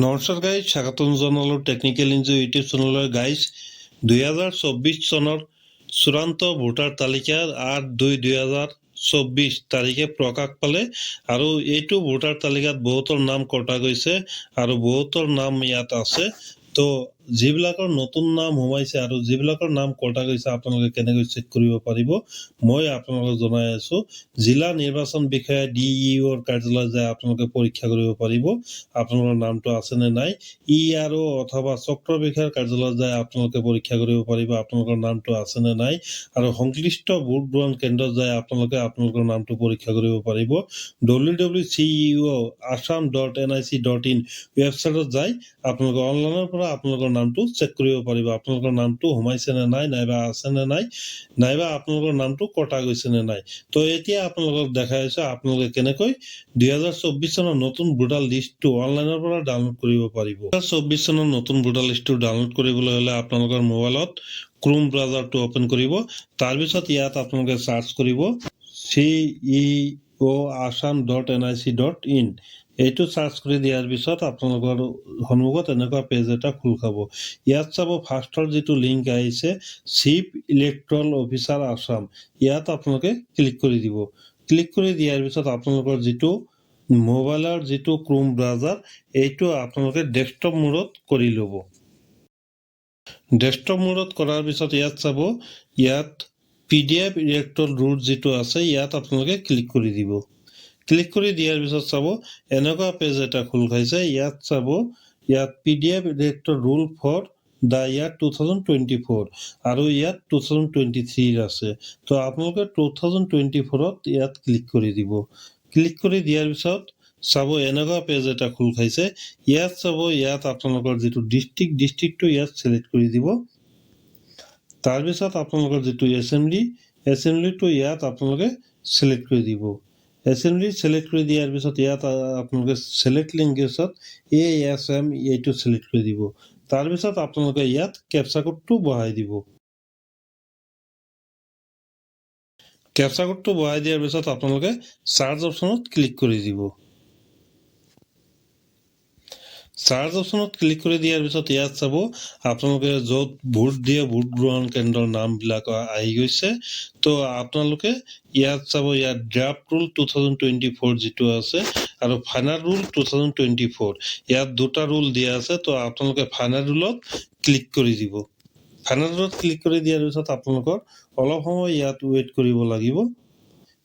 নমস্কাৰ গাইজ, স্বাগতম জনালোঁ টেকনিকেল ইনজু ইউটিউব চেনেলৰ গাইজ। 2024 চনৰ চূড়ান্ত ভোটাৰ তালিকা 8/2/2024 তাৰিখে প্ৰকাশ পালে আৰু এইটো ভোটাৰ তালিকাত বহুতৰ নাম কটা গৈছে আৰু বহুতৰ নাম ইয়াত আছে। তো যিবিলাকৰ নতুন নাম সোমাইছে আৰু যিবিলাকৰ নাম কটা গৈছে আপোনালোকে কেনেকৈ চেক কৰিব পাৰিব মই আপোনালোকক জনাই আছোঁ। জিলা নিৰ্বাচন বিষয়া DEOৰ কাৰ্যালয়ত যায় আপোনালোকে পৰীক্ষা কৰিব পাৰিব আপোনালোকৰ নামটো আছে নে নাই। ERO অথবা চক্ৰ বিষয়াৰ কাৰ্যালয়ত যায় আপোনালোকে পৰীক্ষা কৰিব পাৰিব আপোনালোকৰ নামটো আছে নে নাই আৰু সংশ্লিষ্ট ভোট গ্ৰহণ কেন্দ্ৰত যায় আপোনালোকে আপোনালোকৰ নামটো পৰীক্ষা কৰিব পাৰিব। www.ceo.assam.nic.in ৱেবছাইটত যায় আপোনালোকে অনলাইনৰ পৰা আপোনালোকৰ নামটো চেক কৰিব পাৰিব আপোনালোকৰ নামটো সোমাইছে নে নাই, নাইবা আছে নে নাই, নাইবা আপোনালোকৰ নামটো কটা গৈছে নে নাই। তো এতিয়া আপোনালোকক দেখাই আছো আপোনালোকে কেনেকৈ 2024 চনৰ নতুন ভোটাৰ লিষ্টটো অনলাইনৰ পৰা ডাউনলোড কৰিব পাৰিব। 2024 চনৰ নতুন ভোটাৰ লিষ্টটো ডাউনলোড কৰিবলৈ হ'লে আপোনালোকৰ মোবাইলত ক্ৰোম ব্ৰাউজাৰটো ওপেন কৰিব। তাৰপিছত ইয়াত আপোনালোকে চাৰ্চ কৰিব ceo.assam.nic.in। এইটো চাৰ্চ কৰি দিয়াৰ পিছত আপোনালোকৰ সন্মুখত এনেকুৱা পেজ এটা খোল খাব। ইয়াত চাব ফাৰ্ষ্টৰ যিটো লিংক আহিছে চিফ ইলেক্ট্ৰল অফিচাৰ আসাম, ইয়াত আপোনালোকে ক্লিক কৰি দিব। ক্লিক কৰি দিয়াৰ পিছত আপোনালোকৰ যিটো মোবাইলৰ যিটো ক্ৰোম ব্ৰাউজাৰ এইটো আপোনালোকে ডেস্কটপ মোডত কৰি ল'ব। ডেস্কটপ মোডত কৰাৰ পিছত ইয়াত চাব ইয়াত PDF ইলেক্ট্ৰল ৰুট যিটো আছে ইয়াত আপোনালোকে ক্লিক কৰি দিব। ক্লিক কৰি দিয়াৰ পিছত চাব এনেকুৱা পেজ এটা খোল খাইছে। ইয়াত চাব ইয়াত PDF electoral roll for the year 2024 আৰু ইয়াত 2023 আছে। তো আপোনালোকে 2024ত ইয়াত ক্লিক কৰি দিব। ক্লিক কৰি দিয়াৰ পিছত চাব এনেকুৱা পেজ এটা খোল খাইছে। ইয়াত চাব ইয়াত আপোনালোকৰ যিটো ডিষ্ট্ৰিক্টটো ইয়াত সিলেক্ট কৰি দিব। তাৰপিছত আপোনালোকৰ যিটো এছেম্বলিটো ইয়াত আপোনালোকে সিলেক্ট কৰি দিব। এছেম্বলি সিলেক্ট কৰি দিয়াৰ পিছত ইয়াত আপোনালোকে সিলেক্ট লেংগুৱেজত ASM এইটো সিলেক্ট কৰি দিব। তাৰপিছত আপোনালোকে ইয়াত কেপচা কোডটো বহাই দিব। কেপচা কোডটো বহাই দিয়াৰ পিছত আপোনালোকে চাৰ্চ অপশ্যনত ক্লিক কৰি দিব। চাৰ্চ অপশ্যনত ক্লিক কৰি দিয়াৰ পিছত ইয়াত চাব আপোনালোকে য'ত ভোট দিয়ে ভোট গ্ৰহণ কেন্দ্ৰৰ নামবিলাক আহি গৈছে। তো আপোনালোকে ইয়াত চাব ইয়াত ড্ৰাফ্ট ৰুল 2024 যিটো আছে আৰু ফাইনেল ৰুল 2024 ইয়াত দুটা ৰুল দিয়া আছে। তো আপোনালোকে ফাইনেল ৰুলত ক্লিক কৰি দিব। ফাইনেল ৰুলত ক্লিক কৰি দিয়াৰ পিছত আপোনালোকৰ অলপ সময় ইয়াত ৱেইট কৰিব লাগিব।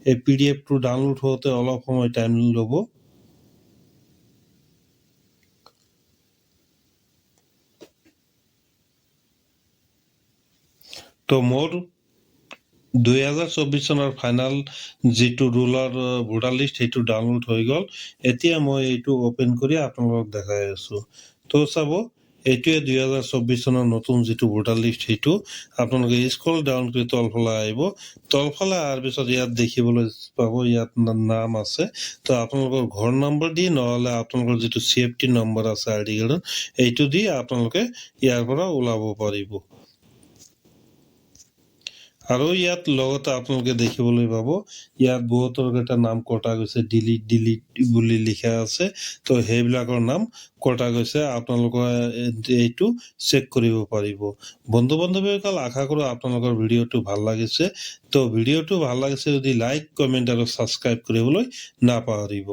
এই PDFটো ডাউনলোড হওঁতে অলপ সময় টাইম ল'ব। তো মোৰ 2024 চনৰ ফাইনেল যিটো ৰুলাৰ ভোটাৰ লিষ্ট সেইটো ডাউনলোড হৈ গ'ল। এতিয়া মই এইটো ওপেন কৰি আপোনালোকক দেখাই আছো। তো চাব এইটোৱে 2024 চনৰ নতুন যিটো ভোটাৰ লিষ্ট সেইটো আপোনালোকে স্ক্ৰল ডাউন কৰি তলফালে আহিব। তলফালে অহাৰ পিছত ইয়াত দেখিবলৈ পাব ইয়াত নাম আছে। তো আপোনালোকৰ ঘৰ নম্বৰ দি নহ'লে আপোনালোকৰ যিটো CFT নম্বৰ আছে ID কাৰ্ডত এইটো দি আপোনালোকে ইয়াৰ পৰা ওলাব পাৰিব। আৰু ইয়াত লগতে আপোনালোকে দেখিবলৈ পাব ইয়াত বহুতৰ এটা নাম কটা গৈছে, ডিলিট বুলি লিখা আছে। তো সেইবিলাকৰ নাম কটা গৈছে আপোনালোকে এইটো চেক কৰিব পাৰিব। বন্ধু বান্ধৱীসকল, আশা কৰোঁ আপোনালোকৰ ভিডিঅ'টো ভাল লাগিছে। তো ভিডিঅ'টো ভাল লাগিছে যদি লাইক, কমেণ্ট আৰু ছাবস্ক্ৰাইব কৰিবলৈ নাপাহৰিব।